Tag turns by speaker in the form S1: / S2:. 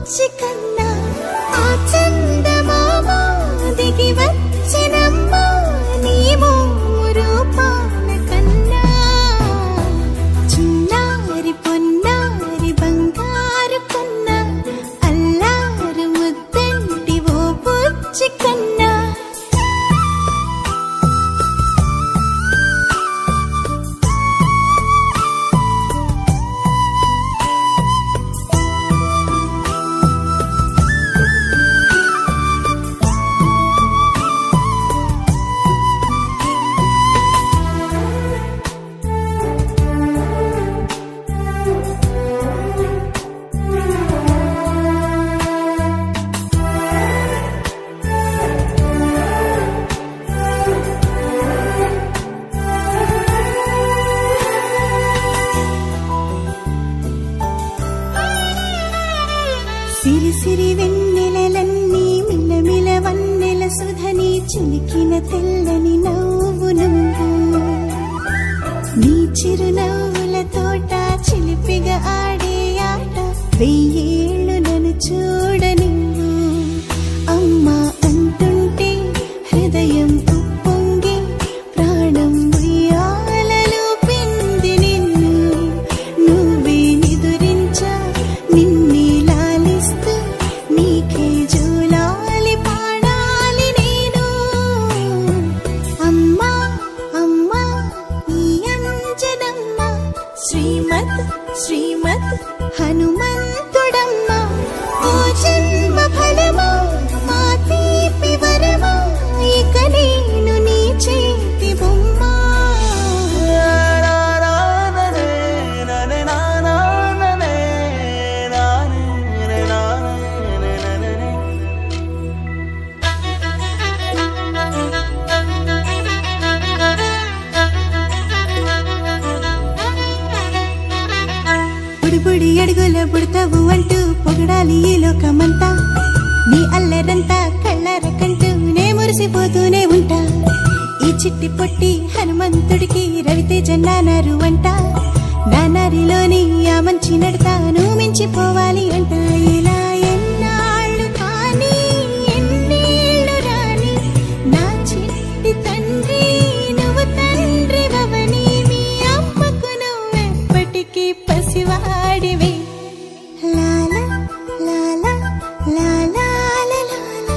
S1: బుజ్జి కన్నా ఆ చందమామ దిగి వచ్చినమ్మా నీ రూపాల కన్నా చిన్నారి పొన్నారి బంగారు కన్నా అల్లారు ముద్దంటి ఓ బుజ్జి కన్నా సిరి సిరి వెన్నెలలన్నీ మిలమిల వన్నెల సుధని చిలికిన తెల్లని నవ్వు నువ్వు నీ చిరునవ్వుల తోట చిలిపిగా ఆడే ఆట వెయ్యేళ్ళు నన్ను చూడ నువ్వు అమ్మా అంటుంటే హృదయం ఉప్పొంగి ప్రాణం ఉయ్యాలలో పింది నిన్ను నువ్వే నిదురించా నిన్నే నీకే జోలాలి పాడాలి నేను అమ్మా అమ్మా ఈ అంజనమ్మ శ్రీమత్ శ్రీమత్ హనుమంతుడమ్మ ఓ జన్మ ఫలమా మా తీపి వరమా ఇక నేను నీ చేతి బొమ్మ బుడి అడుగుల బుడతావు అంటూ పొగడాలి ఈ లోకమంతా నీ అల్లరంతా కళ్ళరకంటూ నే మురిసిపోతూనే ఉంటా ఈ చిట్టి పొట్టి హనుమంతుడికి రవితేజ నానారు అంట నానారిలోని ఆ మంచి నడతాను మించిపోవాలి అంట ఇలా ఎన్నాళ్ళు కానీ ఎన్నేళ్ళు రాని నా చిట్టి తండ్రి నువ్వు తండ్రి వవని మీ అమ్మకు నువ్వెప్పటికీ పసివాడివే లాలా లాలా లాలా లాలా